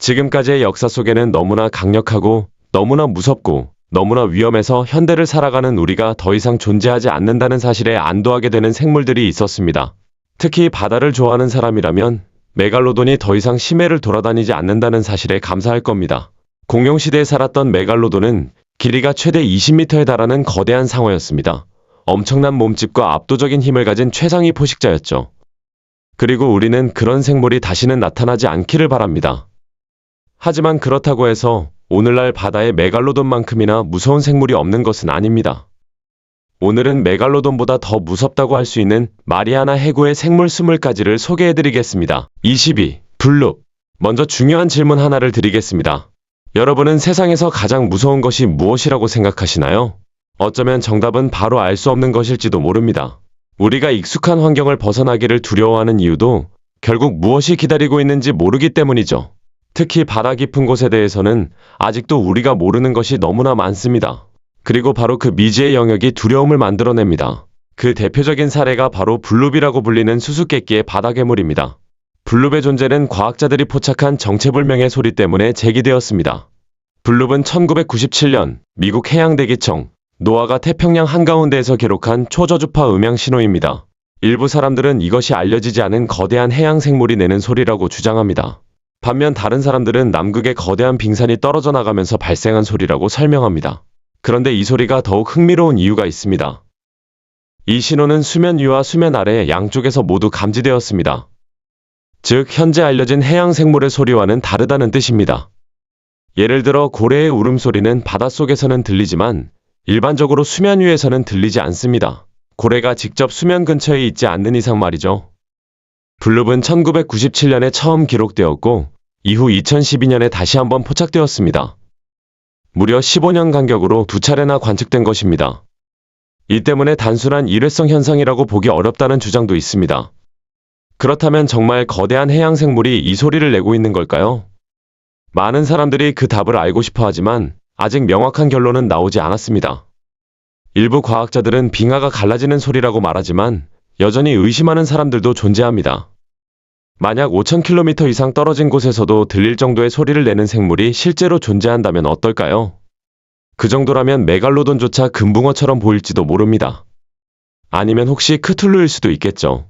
지금까지의 역사 속에는 너무나 강력하고 너무나 무섭고 너무나 위험해서 현대를 살아가는 우리가 더 이상 존재하지 않는다는 사실에 안도하게 되는 생물들이 있었습니다. 특히 바다를 좋아하는 사람이라면 메갈로돈이 더 이상 심해를 돌아다니지 않는다는 사실에 감사할 겁니다. 공룡시대에 살았던 메갈로돈은 길이가 최대 20m에 달하는 거대한 상어였습니다. 엄청난 몸집과 압도적인 힘을 가진 최상위 포식자였죠. 그리고 우리는 그런 생물이 다시는 나타나지 않기를 바랍니다. 하지만 그렇다고 해서 오늘날 바다에 메갈로돈만큼이나 무서운 생물이 없는 것은 아닙니다. 오늘은 메갈로돈보다 더 무섭다고 할 수 있는 마리아나 해구의 생물 20가지를 소개해드리겠습니다. 22. 블룹. 먼저 중요한 질문 하나를 드리겠습니다. 여러분은 세상에서 가장 무서운 것이 무엇이라고 생각하시나요? 어쩌면 정답은 바로 알 수 없는 것일지도 모릅니다. 우리가 익숙한 환경을 벗어나기를 두려워하는 이유도 결국 무엇이 기다리고 있는지 모르기 때문이죠. 특히 바다 깊은 곳에 대해서는 아직도 우리가 모르는 것이 너무나 많습니다. 그리고 바로 그 미지의 영역이 두려움을 만들어냅니다. 그 대표적인 사례가 바로 블룹이라고 불리는 수수께끼의 바다 괴물입니다. 블룹의 존재는 과학자들이 포착한 정체불명의 소리 때문에 제기되었습니다. 블룹은 1997년 미국 해양대기청 노아가 태평양 한가운데에서 기록한 초저주파 음향 신호입니다. 일부 사람들은 이것이 알려지지 않은 거대한 해양 생물이 내는 소리라고 주장합니다. 반면 다른 사람들은 남극의 거대한 빙산이 떨어져 나가면서 발생한 소리라고 설명합니다. 그런데 이 소리가 더욱 흥미로운 이유가 있습니다. 이 신호는 수면 위와 수면 아래 양쪽에서 모두 감지되었습니다. 즉, 현재 알려진 해양 생물의 소리와는 다르다는 뜻입니다. 예를 들어 고래의 울음소리는 바닷속에서는 들리지만 일반적으로 수면 위에서는 들리지 않습니다. 고래가 직접 수면 근처에 있지 않는 이상 말이죠. 블룹은 1997년에 처음 기록되었고 이후 2012년에 다시 한번 포착되었습니다. 무려 15년 간격으로 2차례나 관측된 것입니다. 이 때문에 단순한 일회성 현상이라고 보기 어렵다는 주장도 있습니다. 그렇다면 정말 거대한 해양 생물이 이 소리를 내고 있는 걸까요? 많은 사람들이 그 답을 알고 싶어 하지만 아직 명확한 결론은 나오지 않았습니다. 일부 과학자들은 빙하가 갈라지는 소리라고 말하지만 여전히 의심하는 사람들도 존재합니다. 만약 5,000km 이상 떨어진 곳에서도 들릴 정도의 소리를 내는 생물이 실제로 존재한다면 어떨까요? 그 정도라면 메갈로돈조차 금붕어처럼 보일지도 모릅니다. 아니면 혹시 크툴루일 수도 있겠죠.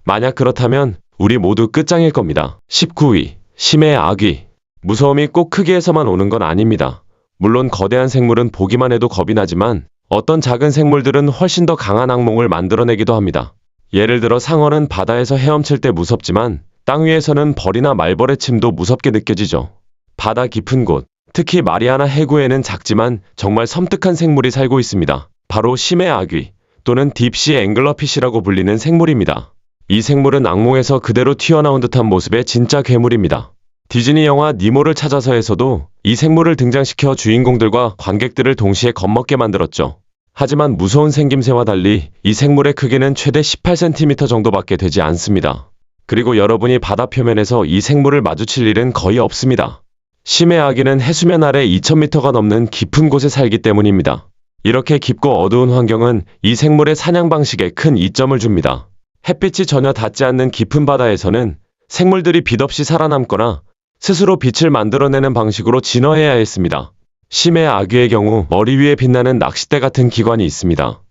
만약 그렇다면 우리 모두 끝장일 겁니다. 19위. 심해의 아귀. 무서움이 꼭 크기에서만 오는 건 아닙니다. 물론 거대한 생물은 보기만 해도 겁이 나지만 어떤 작은 생물들은 훨씬 더 강한 악몽을 만들어내기도 합니다. 예를 들어 상어는 바다에서 헤엄칠 때 무섭지만 땅 위에서는 벌이나 말벌의 침도 무섭게 느껴지죠. 바다 깊은 곳, 특히 마리아나 해구에는 작지만 정말 섬뜩한 생물이 살고 있습니다. 바로 심해 아귀 또는 딥시 앵글러피시라고 불리는 생물입니다. 이 생물은 악몽에서 그대로 튀어나온 듯한 모습의 진짜 괴물입니다. 디즈니 영화 니모를 찾아서에서도 이 생물을 등장시켜 주인공들과 관객들을 동시에 겁먹게 만들었죠. 하지만 무서운 생김새와 달리 이 생물의 크기는 최대 18cm 정도밖에 되지 않습니다. 그리고 여러분이 바다 표면에서 이 생물을 마주칠 일은 거의 없습니다. 심해 아귀는 해수면 아래 2000m가 넘는 깊은 곳에 살기 때문입니다. 이렇게 깊고 어두운 환경은 이 생물의 사냥 방식에 큰 이점을 줍니다. 햇빛이 전혀 닿지 않는 깊은 바다에서는 생물들이 빛 없이 살아남거나 스스로 빛을 만들어내는 방식으로 진화해야 했습니다. 심해 아귀의 경우 머리 위에 빛나는 낚싯대 같은 기관이 있습니다.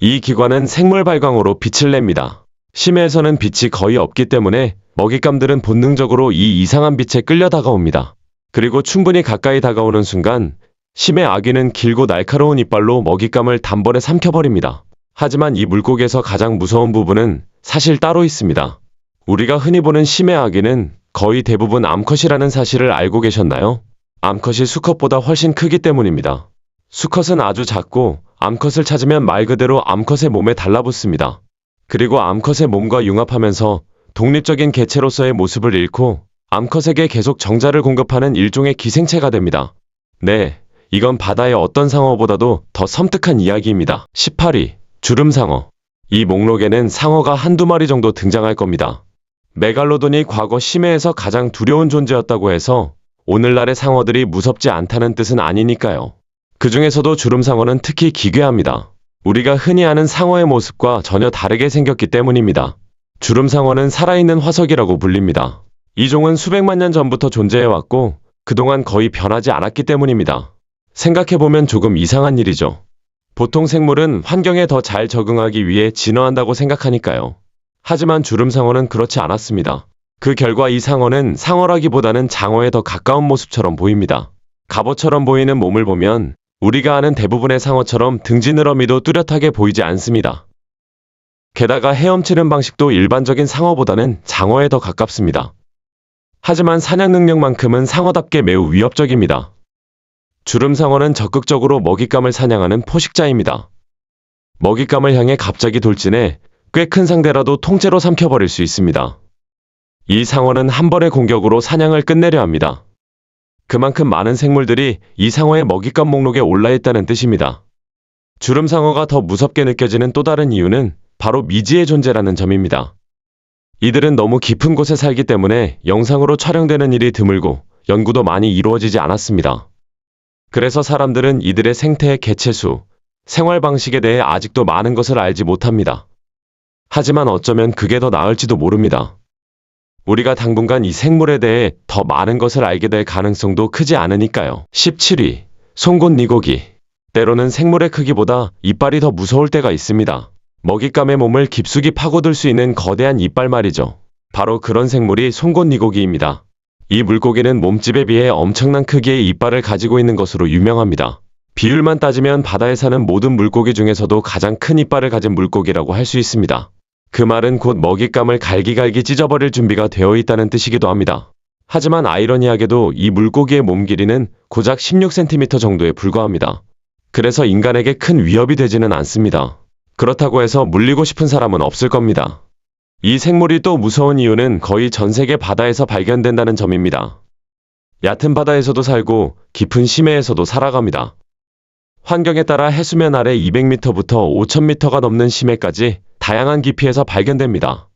이 기관은 생물 발광으로 빛을 냅니다. 심해에서는 빛이 거의 없기 때문에 먹잇감들은 본능적으로 이 이상한 빛에 끌려 다가옵니다. 그리고 충분히 가까이 다가오는 순간 심해 아귀는 길고 날카로운 이빨로 먹잇감을 단번에 삼켜버립니다. 하지만 이 물고기에서 가장 무서운 부분은 사실 따로 있습니다. 우리가 흔히 보는 심해 아귀는 거의 대부분 암컷이라는 사실을 알고 계셨나요? 암컷이 수컷보다 훨씬 크기 때문입니다. 수컷은 아주 작고 암컷을 찾으면 말 그대로 암컷의 몸에 달라붙습니다. 그리고 암컷의 몸과 융합하면서 독립적인 개체로서의 모습을 잃고 암컷에게 계속 정자를 공급하는 일종의 기생체가 됩니다. 네, 이건 바다의 어떤 상어보다도 더 섬뜩한 이야기입니다. 18위. 주름상어. 이 목록에는 상어가 한두 마리 정도 등장할 겁니다. 메갈로돈이 과거 심해에서 가장 두려운 존재였다고 해서 오늘날의 상어들이 무섭지 않다는 뜻은 아니니까요. 그 중에서도 주름상어는 특히 기괴합니다. 우리가 흔히 아는 상어의 모습과 전혀 다르게 생겼기 때문입니다. 주름상어는 살아있는 화석이라고 불립니다. 이 종은 수백만 년 전부터 존재해왔고 그동안 거의 변하지 않았기 때문입니다. 생각해보면 조금 이상한 일이죠. 보통 생물은 환경에 더 잘 적응하기 위해 진화한다고 생각하니까요. 하지만 주름상어는 그렇지 않았습니다. 그 결과 이 상어는 상어라기보다는 장어에 더 가까운 모습처럼 보입니다. 갑옷처럼 보이는 몸을 보면 우리가 아는 대부분의 상어처럼 등지느러미도 뚜렷하게 보이지 않습니다. 게다가 헤엄치는 방식도 일반적인 상어보다는 장어에 더 가깝습니다. 하지만 사냥 능력만큼은 상어답게 매우 위협적입니다. 주름상어는 적극적으로 먹잇감을 사냥하는 포식자입니다. 먹잇감을 향해 갑자기 돌진해 꽤 큰 상대라도 통째로 삼켜버릴 수 있습니다. 이 상어는 한 번의 공격으로 사냥을 끝내려 합니다. 그만큼 많은 생물들이 이 상어의 먹잇감 목록에 올라있다는 뜻입니다. 주름상어가 더 무섭게 느껴지는 또 다른 이유는 바로 미지의 존재라는 점입니다. 이들은 너무 깊은 곳에 살기 때문에 영상으로 촬영되는 일이 드물고 연구도 많이 이루어지지 않았습니다. 그래서 사람들은 이들의 생태, 개체수, 생활 방식에 대해 아직도 많은 것을 알지 못합니다. 하지만 어쩌면 그게 더 나을지도 모릅니다. 우리가 당분간 이 생물에 대해 더 많은 것을 알게 될 가능성도 크지 않으니까요. 17위. 송곳니고기. 때로는 생물의 크기보다 이빨이 더 무서울 때가 있습니다. 먹잇감의 몸을 깊숙이 파고들 수 있는 거대한 이빨 말이죠. 바로 그런 생물이 송곳니고기입니다. 이 물고기는 몸집에 비해 엄청난 크기의 이빨을 가지고 있는 것으로 유명합니다. 비율만 따지면 바다에 사는 모든 물고기 중에서도 가장 큰 이빨을 가진 물고기라고 할 수 있습니다. 그 말은 곧 먹잇감을 갈기갈기 찢어버릴 준비가 되어 있다는 뜻이기도 합니다. 하지만 아이러니하게도 이 물고기의 몸 길이는 고작 16cm 정도에 불과합니다. 그래서 인간에게 큰 위협이 되지는 않습니다. 그렇다고 해서 물리고 싶은 사람은 없을 겁니다. 이 생물이 또 무서운 이유는 거의 전 세계 바다에서 발견된다는 점입니다. 얕은 바다에서도 살고 깊은 심해에서도 살아갑니다. 환경에 따라 해수면 아래 200m부터 5000m가 넘는 심해까지 다양한 깊이에서 발견됩니다.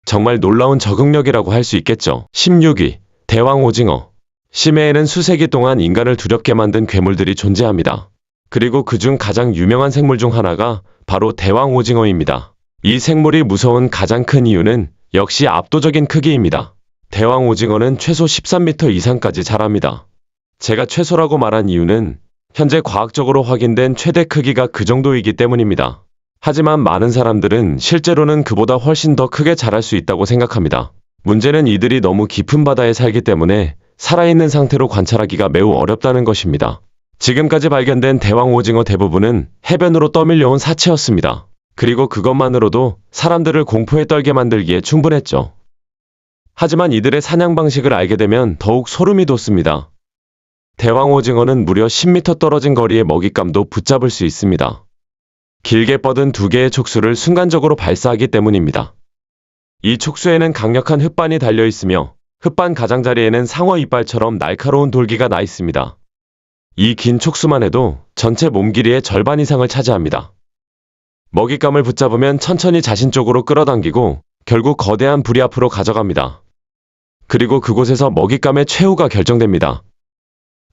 정말 놀라운 적응력이라고 할 수 있겠죠. 16위. 대왕오징어. 심해에는 수세기 동안 인간을 두렵게 만든 괴물들이 존재합니다. 그리고 그중 가장 유명한 생물 중 하나가 바로 대왕오징어입니다. 이 생물이 무서운 가장 큰 이유는 역시 압도적인 크기입니다. 대왕오징어는 최소 13m 이상까지 자랍니다. 제가 최소라고 말한 이유는 현재 과학적으로 확인된 최대 크기가 그 정도이기 때문입니다. 하지만 많은 사람들은 실제로는 그보다 훨씬 더 크게 자랄 수 있다고 생각합니다. 문제는 이들이 너무 깊은 바다에 살기 때문에 살아있는 상태로 관찰하기가 매우 어렵다는 것입니다. 지금까지 발견된 대왕오징어 대부분은 해변으로 떠밀려온 사체였습니다. 그리고 그것만으로도 사람들을 공포에 떨게 만들기에 충분했죠. 하지만 이들의 사냥 방식을 알게 되면 더욱 소름이 돋습니다. 대왕오징어는 무려 10m 떨어진 거리의 먹잇감도 붙잡을 수 있습니다. 길게 뻗은 두 개의 촉수를 순간적으로 발사하기 때문입니다. 이 촉수에는 강력한 혓반이 달려 있으며 혓반 가장자리에는 상어 이빨처럼 날카로운 돌기가 나 있습니다. 이 긴 촉수만 해도 전체 몸 길이의 절반 이상을 차지합니다. 먹잇감을 붙잡으면 천천히 자신 쪽으로 끌어당기고 결국 거대한 부리 앞으로 가져갑니다. 그리고 그곳에서 먹잇감의 최후가 결정됩니다.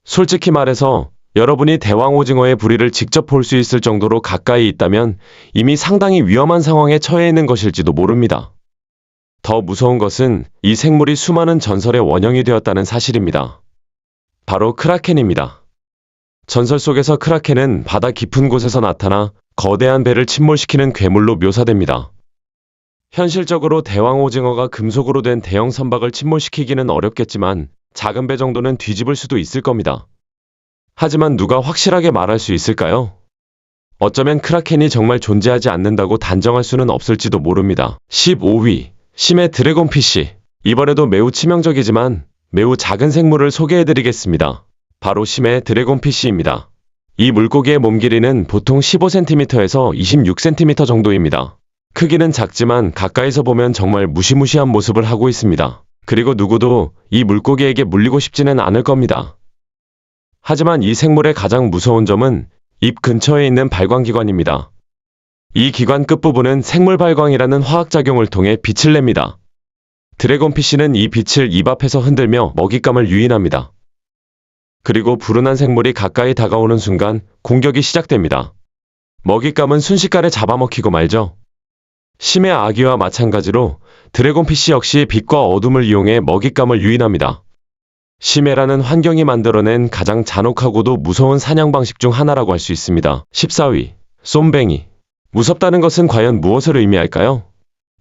솔직히 말해서 여러분이 대왕오징어의 부리를 직접 볼 수 있을 정도로 가까이 있다면 이미 상당히 위험한 상황에 처해 있는 것일지도 모릅니다. 더 무서운 것은 이 생물이 수많은 전설의 원형이 되었다는 사실입니다. 바로 크라켄입니다. 전설 속에서 크라켄은 바다 깊은 곳에서 나타나 거대한 배를 침몰시키는 괴물로 묘사됩니다. 현실적으로 대왕오징어가 금속으로 된 대형 선박을 침몰시키기는 어렵겠지만 작은 배 정도는 뒤집을 수도 있을 겁니다. 하지만 누가 확실하게 말할 수 있을까요? 어쩌면 크라켄이 정말 존재하지 않는다고 단정할 수는 없을지도 모릅니다. 15위. 심해 드래곤피쉬. 이번에도 매우 치명적이지만 매우 작은 생물을 소개해드리겠습니다. 바로 심해 드래곤피쉬입니다. 이 물고기의 몸 길이는 보통 15cm에서 26cm 정도입니다. 크기는 작지만 가까이서 보면 정말 무시무시한 모습을 하고 있습니다. 그리고 누구도 이 물고기에게 물리고 싶지는 않을 겁니다. 하지만 이 생물의 가장 무서운 점은 입 근처에 있는 발광기관입니다. 이 기관 끝부분은 생물발광이라는 화학작용을 통해 빛을 냅니다. 드래곤피쉬는 이 빛을 입 앞에서 흔들며 먹잇감을 유인합니다. 그리고 불운한 생물이 가까이 다가오는 순간 공격이 시작됩니다. 먹잇감은 순식간에 잡아먹히고 말죠. 심해 아기와 마찬가지로 드래곤피쉬 역시 빛과 어둠을 이용해 먹잇감을 유인합니다. 심해라는 환경이 만들어낸 가장 잔혹하고도 무서운 사냥 방식 중 하나라고 할 수 있습니다. 14위. 쏨뱅이. 무섭다는 것은 과연 무엇을 의미할까요?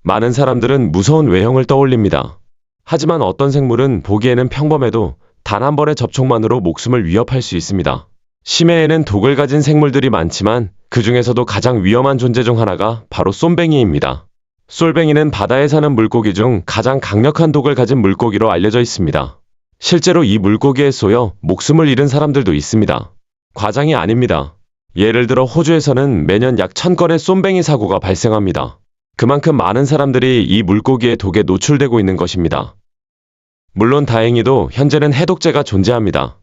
많은 사람들은 무서운 외형을 떠올립니다. 하지만 어떤 생물은 보기에는 평범해도 단 한 번의 접촉만으로 목숨을 위협할 수 있습니다. 심해에는 독을 가진 생물들이 많지만 그 중에서도 가장 위험한 존재 중 하나가 바로 쏨뱅이입니다. 쏨뱅이는 바다에 사는 물고기 중 가장 강력한 독을 가진 물고기로 알려져 있습니다. 실제로 이 물고기에 쏘여 목숨을 잃은 사람들도 있습니다. 과장이 아닙니다. 예를 들어 호주에서는 매년 약 1000건의 쏨뱅이 사고가 발생합니다. 그만큼 많은 사람들이 이 물고기의 독에 노출되고 있는 것입니다. 물론 다행히도 현재는 해독제가 존재합니다.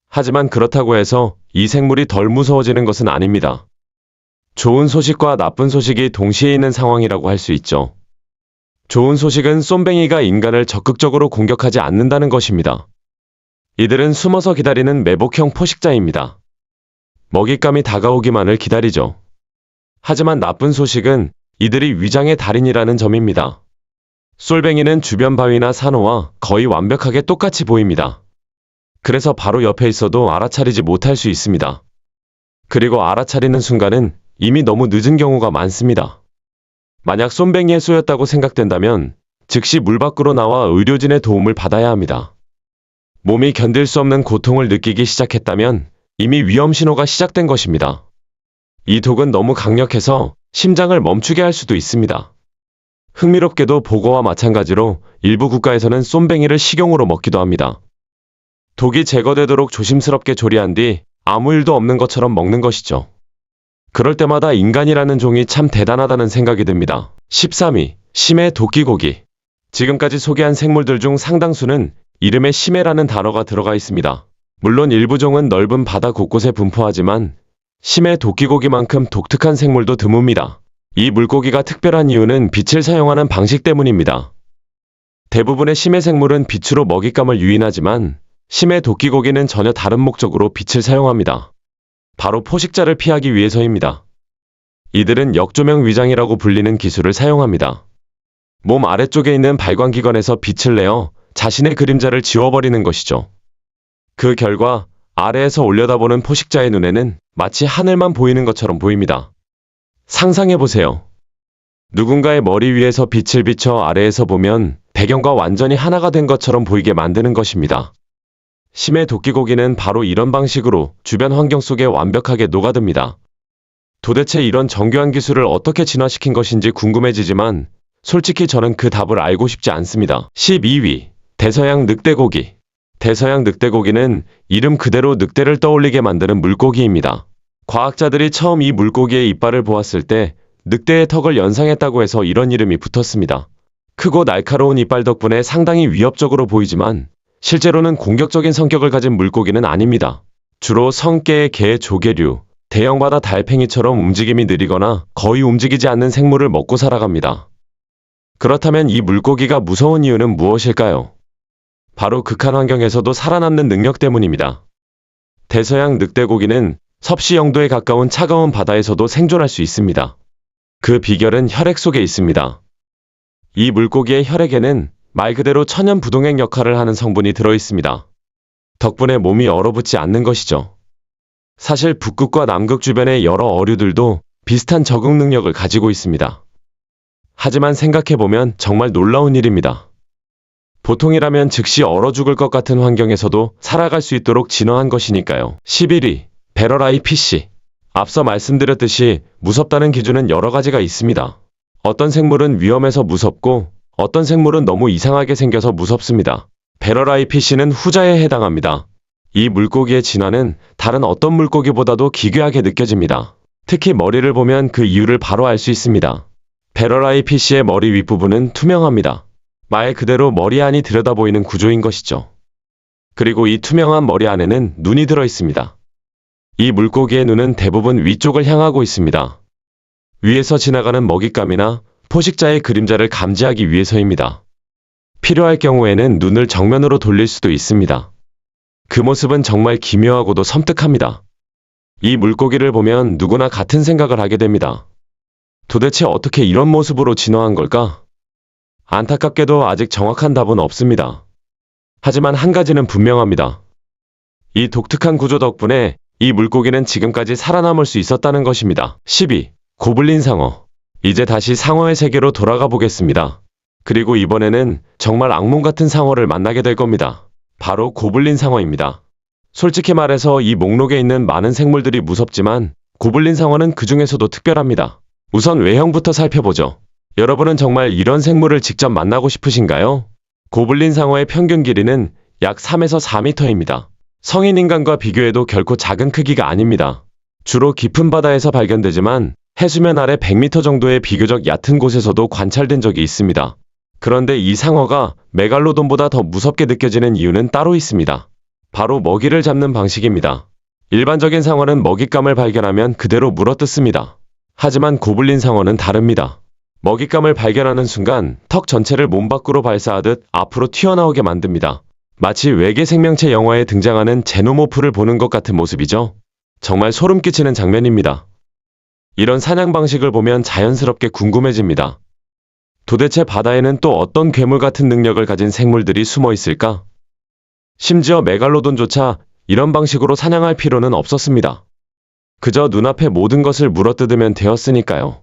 하지만 그렇다고 해서 이 생물이 덜 무서워지는 것은 아닙니다. 좋은 소식과 나쁜 소식이 동시에 있는 상황이라고 할 수 있죠. 좋은 소식은 쏨뱅이가 인간을 적극적으로 공격하지 않는다는 것입니다. 이들은 숨어서 기다리는 매복형 포식자입니다. 먹잇감이 다가오기만을 기다리죠. 하지만 나쁜 소식은 이들이 위장의 달인이라는 점입니다. 쏨뱅이는 주변 바위나 산호와 거의 완벽하게 똑같이 보입니다. 그래서 바로 옆에 있어도 알아차리지 못할 수 있습니다. 그리고 알아차리는 순간은 이미 너무 늦은 경우가 많습니다. 만약 쏨뱅이에 쏘였다고 생각된다면 즉시 물 밖으로 나와 의료진의 도움을 받아야 합니다. 몸이 견딜 수 없는 고통을 느끼기 시작했다면 이미 위험 신호가 시작된 것입니다. 이 독은 너무 강력해서 심장을 멈추게 할 수도 있습니다. 흥미롭게도 보거와 마찬가지로 일부 국가에서는 쏨뱅이를 식용으로 먹기도 합니다. 독이 제거되도록 조심스럽게 조리한 뒤 아무 일도 없는 것처럼 먹는 것이죠. 그럴 때마다 인간이라는 종이 참 대단하다는 생각이 듭니다. 13위. 심해 도끼고기. 지금까지 소개한 생물들 중 상당수는 이름에 심해라는 단어가 들어가 있습니다. 물론 일부 종은 넓은 바다 곳곳에 분포하지만 심해 도끼고기만큼 독특한 생물도 드뭅니다. 이 물고기가 특별한 이유는 빛을 사용하는 방식 때문입니다. 대부분의 심해 생물은 빛으로 먹잇감을 유인하지만 심해 도끼고기는 전혀 다른 목적으로 빛을 사용합니다. 바로 포식자를 피하기 위해서입니다. 이들은 역조명 위장이라고 불리는 기술을 사용합니다. 몸 아래쪽에 있는 발광기관에서 빛을 내어 자신의 그림자를 지워버리는 것이죠. 그 결과 아래에서 올려다보는 포식자의 눈에는 마치 하늘만 보이는 것처럼 보입니다. 상상해보세요. 누군가의 머리 위에서 빛을 비춰 아래에서 보면 배경과 완전히 하나가 된 것처럼 보이게 만드는 것입니다. 심해 도끼고기는 바로 이런 방식으로 주변 환경 속에 완벽하게 녹아듭니다. 도대체 이런 정교한 기술을 어떻게 진화시킨 것인지 궁금해지지만 솔직히 저는 그 답을 알고 싶지 않습니다. 12위. 대서양 늑대고기. 대서양 늑대고기는 이름 그대로 늑대를 떠올리게 만드는 물고기입니다. 과학자들이 처음 이 물고기의 이빨을 보았을 때 늑대의 턱을 연상했다고 해서 이런 이름이 붙었습니다. 크고 날카로운 이빨 덕분에 상당히 위협적으로 보이지만 실제로는 공격적인 성격을 가진 물고기는 아닙니다. 주로 성게, 게, 조개류, 대형 바다 달팽이처럼 움직임이 느리거나 거의 움직이지 않는 생물을 먹고 살아갑니다. 그렇다면 이 물고기가 무서운 이유는 무엇일까요? 바로 극한 환경에서도 살아남는 능력 때문입니다. 대서양 늑대고기는 섭씨 영도에 가까운 차가운 바다에서도 생존할 수 있습니다. 그 비결은 혈액 속에 있습니다. 이 물고기의 혈액에는 말 그대로 천연부동액 역할을 하는 성분이 들어있습니다. 덕분에 몸이 얼어붙지 않는 것이죠. 사실 북극과 남극 주변의 여러 어류들도 비슷한 적응 능력을 가지고 있습니다. 하지만 생각해보면 정말 놀라운 일입니다. 보통이라면 즉시 얼어 죽을 것 같은 환경에서도 살아갈 수 있도록 진화한 것이니까요. 11위. 배럴아이 피쉬. 앞서 말씀드렸듯이 무섭다는 기준은 여러 가지가 있습니다. 어떤 생물은 위험해서 무섭고 어떤 생물은 너무 이상하게 생겨서 무섭습니다. 배럴아이 피쉬는 후자에 해당합니다. 이 물고기의 진화는 다른 어떤 물고기보다도 기괴하게 느껴집니다. 특히 머리를 보면 그 이유를 바로 알 수 있습니다. 배럴아이 피쉬의 머리 윗부분은 투명합니다. 말 그대로 머리 안이 들여다보이는 구조인 것이죠. 그리고 이 투명한 머리 안에는 눈이 들어 있습니다. 이 물고기의 눈은 대부분 위쪽을 향하고 있습니다. 위에서 지나가는 먹잇감이나 포식자의 그림자를 감지하기 위해서입니다. 필요할 경우에는 눈을 정면으로 돌릴 수도 있습니다. 그 모습은 정말 기묘하고도 섬뜩합니다. 이 물고기를 보면 누구나 같은 생각을 하게 됩니다. 도대체 어떻게 이런 모습으로 진화한 걸까? 안타깝게도 아직 정확한 답은 없습니다. 하지만 한 가지는 분명합니다. 이 독특한 구조 덕분에 이 물고기는 지금까지 살아남을 수 있었다는 것입니다. 12. 고블린 상어. 이제 다시 상어의 세계로 돌아가 보겠습니다. 그리고 이번에는 정말 악몽 같은 상어를 만나게 될 겁니다. 바로 고블린 상어입니다. 솔직히 말해서 이 목록에 있는 많은 생물들이 무섭지만 고블린 상어는 그 중에서도 특별합니다. 우선 외형부터 살펴보죠. 여러분은 정말 이런 생물을 직접 만나고 싶으신가요? 고블린 상어의 평균 길이는 약 3에서 4m입니다. 성인 인간과 비교해도 결코 작은 크기가 아닙니다. 주로 깊은 바다에서 발견되지만 해수면 아래 100m 정도의 비교적 얕은 곳에서도 관찰된 적이 있습니다. 그런데 이 상어가 메갈로돈보다 더 무섭게 느껴지는 이유는 따로 있습니다. 바로 먹이를 잡는 방식입니다. 일반적인 상어는 먹잇감을 발견하면 그대로 물어뜯습니다. 하지만 고블린 상어는 다릅니다. 먹잇감을 발견하는 순간 턱 전체를 몸 밖으로 발사하듯 앞으로 튀어나오게 만듭니다. 마치 외계 생명체 영화에 등장하는 제노모프를 보는 것 같은 모습이죠. 정말 소름 끼치는 장면입니다. 이런 사냥 방식을 보면 자연스럽게 궁금해집니다. 도대체 바다에는 또 어떤 괴물 같은 능력을 가진 생물들이 숨어 있을까? 심지어 메갈로돈조차 이런 방식으로 사냥할 필요는 없었습니다. 그저 눈앞에 모든 것을 물어뜯으면 되었으니까요.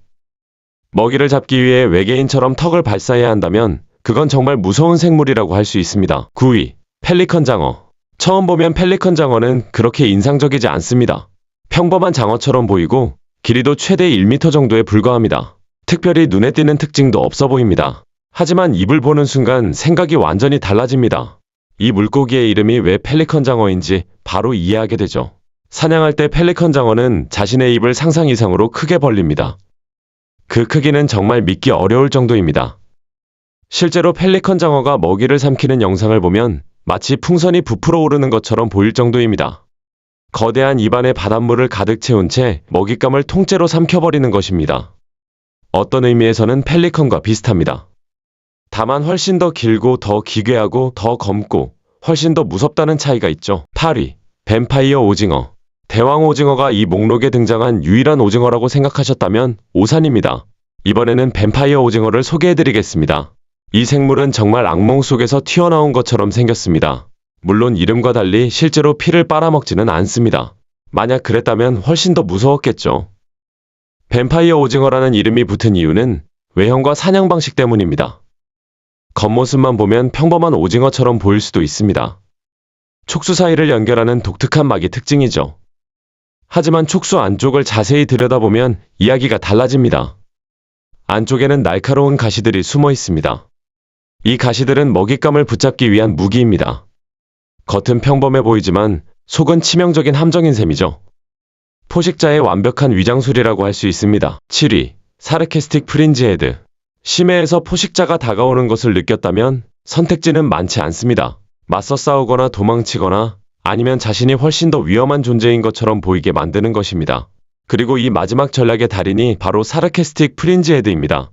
먹이를 잡기 위해 외계인처럼 턱을 발사해야 한다면 그건 정말 무서운 생물이라고 할 수 있습니다. 9위. 펠리컨 장어. 처음 보면 펠리컨 장어는 그렇게 인상적이지 않습니다. 평범한 장어처럼 보이고 길이도 최대 1m 정도에 불과합니다. 특별히 눈에 띄는 특징도 없어 보입니다. 하지만 입을 보는 순간 생각이 완전히 달라집니다. 이 물고기의 이름이 왜 펠리컨 장어인지 바로 이해하게 되죠. 사냥할 때 펠리컨 장어는 자신의 입을 상상 이상으로 크게 벌립니다. 그 크기는 정말 믿기 어려울 정도입니다. 실제로 펠리컨 장어가 먹이를 삼키는 영상을 보면 마치 풍선이 부풀어 오르는 것처럼 보일 정도입니다. 거대한 입안에 바닷물을 가득 채운 채 먹잇감을 통째로 삼켜버리는 것입니다. 어떤 의미에서는 펠리컨과 비슷합니다. 다만 훨씬 더 길고 더 기괴하고 더 검고 훨씬 더 무섭다는 차이가 있죠. 8위. 뱀파이어 오징어. 대왕 오징어가 이 목록에 등장한 유일한 오징어라고 생각하셨다면 오산입니다. 이번에는 뱀파이어 오징어를 소개해드리겠습니다. 이 생물은 정말 악몽 속에서 튀어나온 것처럼 생겼습니다. 물론 이름과 달리 실제로 피를 빨아먹지는 않습니다. 만약 그랬다면 훨씬 더 무서웠겠죠. 뱀파이어 오징어라는 이름이 붙은 이유는 외형과 사냥 방식 때문입니다. 겉모습만 보면 평범한 오징어처럼 보일 수도 있습니다. 촉수 사이를 연결하는 독특한 막이 특징이죠. 하지만 촉수 안쪽을 자세히 들여다보면 이야기가 달라집니다. 안쪽에는 날카로운 가시들이 숨어 있습니다. 이 가시들은 먹잇감을 붙잡기 위한 무기입니다. 겉은 평범해 보이지만 속은 치명적인 함정인 셈이죠. 포식자의 완벽한 위장술이라고 할 수 있습니다. 7위. 사르캐스틱 프린지 헤드. 심해에서 포식자가 다가오는 것을 느꼈다면 선택지는 많지 않습니다. 맞서 싸우거나 도망치거나 아니면 자신이 훨씬 더 위험한 존재인 것처럼 보이게 만드는 것입니다. 그리고 이 마지막 전략의 달인이 바로 사르캐스틱 프린지 헤드입니다.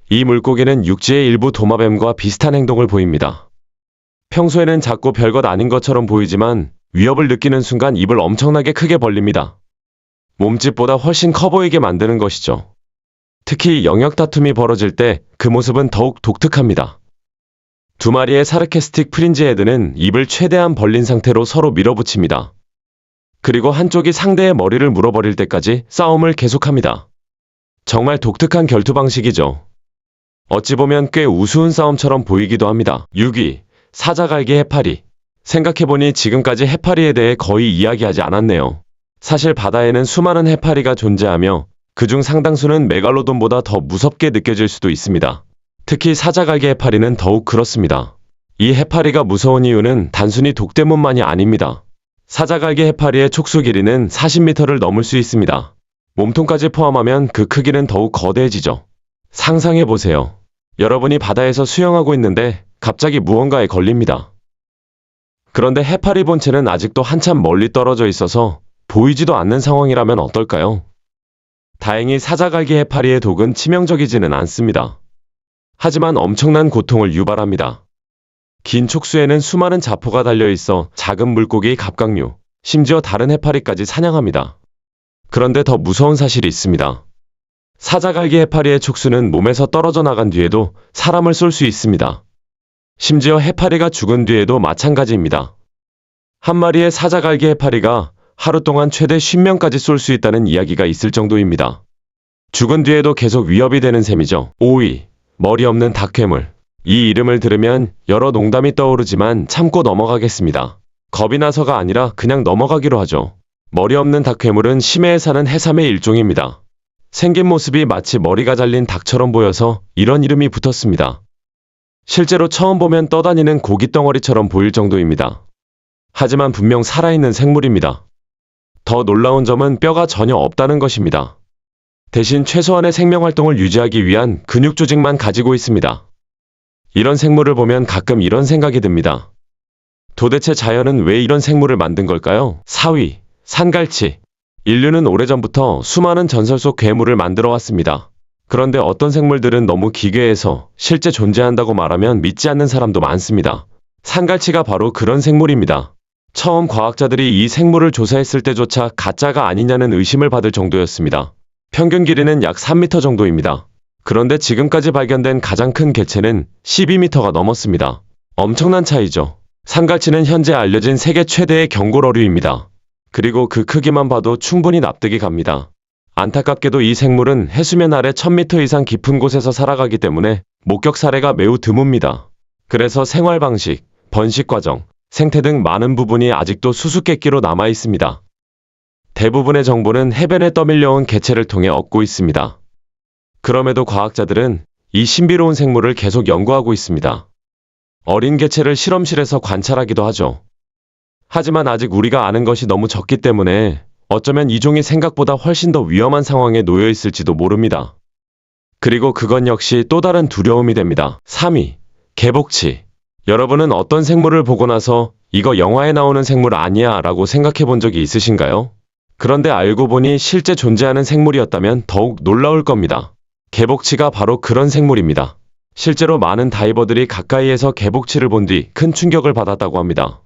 이 물고기는 육지의 일부 도마뱀과 비슷한 행동을 보입니다. 평소에는 작고 별것 아닌 것처럼 보이지만 위협을 느끼는 순간 입을 엄청나게 크게 벌립니다. 몸집보다 훨씬 커 보이게 만드는 것이죠. 특히 영역 다툼이 벌어질 때 그 모습은 더욱 독특합니다. 두 마리의 사르캐스틱 프린지 헤드는 입을 최대한 벌린 상태로 서로 밀어붙입니다. 그리고 한쪽이 상대의 머리를 물어버릴 때까지 싸움을 계속합니다. 정말 독특한 결투 방식이죠. 어찌 보면 꽤 우스운 싸움처럼 보이기도 합니다. 6위. 사자갈기 해파리. 생각해보니 지금까지 해파리에 대해 거의 이야기하지 않았네요. 사실 바다에는 수많은 해파리가 존재하며 그중 상당수는 메갈로돈보다 더 무섭게 느껴질 수도 있습니다. 특히 사자갈기 해파리는 더욱 그렇습니다. 이 해파리가 무서운 이유는 단순히 독 때문만이 아닙니다. 사자갈기 해파리의 촉수 길이는 40m를 넘을 수 있습니다. 몸통까지 포함하면 그 크기는 더욱 거대해지죠. 상상해보세요. 여러분이 바다에서 수영하고 있는데 갑자기 무언가에 걸립니다. 그런데 해파리 본체는 아직도 한참 멀리 떨어져 있어서 보이지도 않는 상황이라면 어떨까요? 다행히 사자갈기 해파리의 독은 치명적이지는 않습니다. 하지만 엄청난 고통을 유발합니다. 긴 촉수에는 수많은 자포가 달려있어 작은 물고기 갑각류, 심지어 다른 해파리까지 사냥합니다. 그런데 더 무서운 사실이 있습니다. 사자갈기 해파리의 촉수는 몸에서 떨어져 나간 뒤에도 사람을 쏠 수 있습니다. 심지어 해파리가 죽은 뒤에도 마찬가지입니다. 한 마리의 사자갈기 해파리가 하루 동안 최대 50명까지 쏠 수 있다는 이야기가 있을 정도입니다. 죽은 뒤에도 계속 위협이 되는 셈이죠. 5위. 머리 없는 닭괴물. 이 이름을 들으면 여러 농담이 떠오르지만 참고 넘어가겠습니다. 겁이 나서가 아니라 그냥 넘어가기로 하죠. 머리 없는 닭괴물은 심해에 사는 해삼의 일종입니다. 생긴 모습이 마치 머리가 잘린 닭처럼 보여서 이런 이름이 붙었습니다. 실제로 처음 보면 떠다니는 고깃덩어리처럼 보일 정도입니다. 하지만 분명 살아있는 생물입니다. 더 놀라운 점은 뼈가 전혀 없다는 것입니다. 대신 최소한의 생명활동을 유지하기 위한 근육 조직만 가지고 있습니다. 이런 생물을 보면 가끔 이런 생각이 듭니다. 도대체 자연은 왜 이런 생물을 만든 걸까요? 4위. 산갈치. 인류는 오래전부터 수많은 전설 속 괴물을 만들어 왔습니다. 그런데 어떤 생물들은 너무 기괴해서 실제 존재한다고 말하면 믿지 않는 사람도 많습니다. 산갈치가 바로 그런 생물입니다. 처음 과학자들이 이 생물을 조사했을 때조차 가짜가 아니냐는 의심을 받을 정도였습니다. 평균 길이는 약 3m 정도입니다. 그런데 지금까지 발견된 가장 큰 개체는 12m가 넘었습니다. 엄청난 차이죠. 산갈치는 현재 알려진 세계 최대의 경골어류입니다. 그리고 그 크기만 봐도 충분히 납득이 갑니다. 안타깝게도 이 생물은 해수면 아래 1000m 이상 깊은 곳에서 살아가기 때문에 목격 사례가 매우 드뭅니다. 그래서 생활 방식, 번식 과정, 생태 등 많은 부분이 아직도 수수께끼로 남아 있습니다. 대부분의 정보는 해변에 떠밀려온 개체를 통해 얻고 있습니다. 그럼에도 과학자들은 이 신비로운 생물을 계속 연구하고 있습니다. 어린 개체를 실험실에서 관찰하기도 하죠. 하지만 아직 우리가 아는 것이 너무 적기 때문에 어쩌면 이 종이 생각보다 훨씬 더 위험한 상황에 놓여 있을지도 모릅니다. 그리고 그건 역시 또 다른 두려움이 됩니다. 3위. 개복치. 여러분은 어떤 생물을 보고 나서 이거 영화에 나오는 생물 아니야 라고 생각해 본 적이 있으신가요? 그런데 알고 보니 실제 존재하는 생물이었다면 더욱 놀라울 겁니다. 개복치가 바로 그런 생물입니다. 실제로 많은 다이버들이 가까이에서 개복치를 본 뒤 큰 충격을 받았다고 합니다.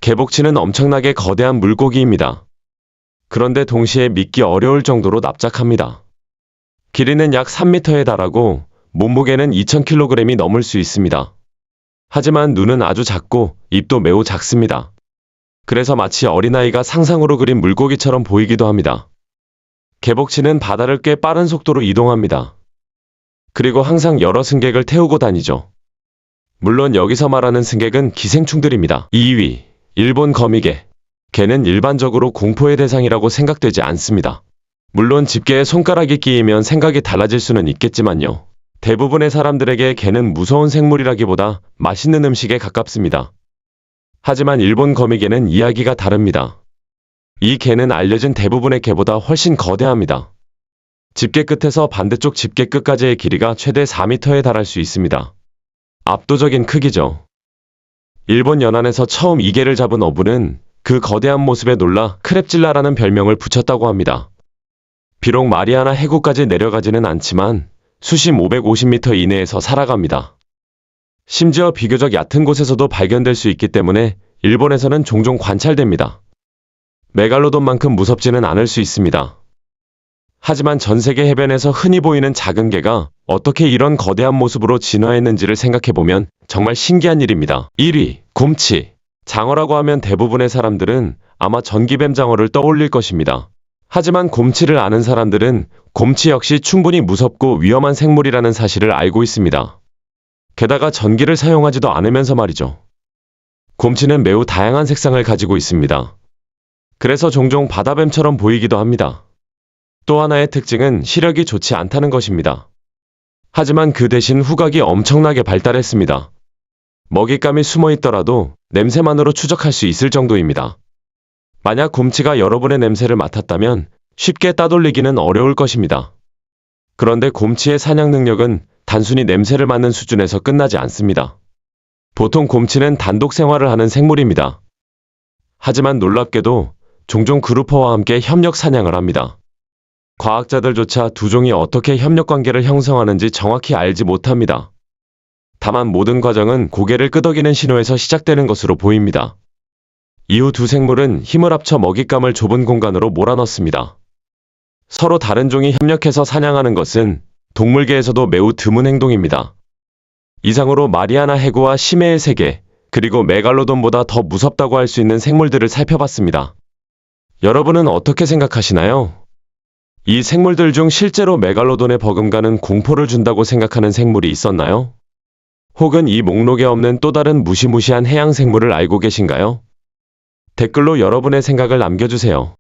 개복치는 엄청나게 거대한 물고기입니다. 그런데 동시에 믿기 어려울 정도로 납작합니다. 길이는 약 3m에 달하고 몸무게는 2000kg이 넘을 수 있습니다. 하지만 눈은 아주 작고 입도 매우 작습니다. 그래서 마치 어린아이가 상상으로 그린 물고기처럼 보이기도 합니다. 개복치는 바다를 꽤 빠른 속도로 이동합니다. 그리고 항상 여러 승객을 태우고 다니죠. 물론 여기서 말하는 승객은 기생충들입니다. 2위. 일본 거미개. 개는 일반적으로 공포의 대상이라고 생각되지 않습니다. 물론 집게에 손가락이 끼이면 생각이 달라질 수는 있겠지만요. 대부분의 사람들에게 개는 무서운 생물이라기보다 맛있는 음식에 가깝습니다. 하지만 일본 거미개는 이야기가 다릅니다. 이 개는 알려진 대부분의 개보다 훨씬 거대합니다. 집게 끝에서 반대쪽 집게 끝까지의 길이가 최대 4m에 달할 수 있습니다. 압도적인 크기죠. 일본 연안에서 처음 이 개를 잡은 어부는 그 거대한 모습에 놀라 크랩질라라는 별명을 붙였다고 합니다. 비록 마리아나 해구까지 내려가지는 않지만 수심 550m 이내에서 살아갑니다. 심지어 비교적 얕은 곳에서도 발견될 수 있기 때문에 일본에서는 종종 관찰됩니다. 메갈로돈만큼 무섭지는 않을 수 있습니다. 하지만 전 세계 해변에서 흔히 보이는 작은 개가 어떻게 이런 거대한 모습으로 진화했는지를 생각해보면 정말 신기한 일입니다. 1위. 곰치. 장어라고 하면 대부분의 사람들은 아마 전기뱀 장어를 떠올릴 것입니다. 하지만 곰치를 아는 사람들은 곰치 역시 충분히 무섭고 위험한 생물이라는 사실을 알고 있습니다. 게다가 전기를 사용하지도 않으면서 말이죠. 곰치는 매우 다양한 색상을 가지고 있습니다. 그래서 종종 바다뱀처럼 보이기도 합니다. 또 하나의 특징은 시력이 좋지 않다는 것입니다. 하지만 그 대신 후각이 엄청나게 발달했습니다. 먹잇감이 숨어 있더라도 냄새만으로 추적할 수 있을 정도입니다. 만약 곰치가 여러분의 냄새를 맡았다면 쉽게 따돌리기는 어려울 것입니다. 그런데 곰치의 사냥 능력은 단순히 냄새를 맡는 수준에서 끝나지 않습니다. 보통 곰치는 단독 생활을 하는 생물입니다. 하지만 놀랍게도 종종 그루퍼와 함께 협력 사냥을 합니다. 과학자들조차 두 종이 어떻게 협력 관계를 형성하는지 정확히 알지 못합니다. 다만 모든 과정은 고개를 끄덕이는 신호에서 시작되는 것으로 보입니다. 이후 두 생물은 힘을 합쳐 먹잇감을 좁은 공간으로 몰아넣습니다. 서로 다른 종이 협력해서 사냥하는 것은 동물계에서도 매우 드문 행동입니다. 이상으로 마리아나 해구와 심해의 세계, 그리고 메갈로돈보다 더 무섭다고 할 수 있는 생물들을 살펴봤습니다. 여러분은 어떻게 생각하시나요? 이 생물들 중 실제로 메갈로돈에 버금가는 공포를 준다고 생각하는 생물이 있었나요? 혹은 이 목록에 없는 또 다른 무시무시한 해양 생물을 알고 계신가요? 댓글로 여러분의 생각을 남겨주세요.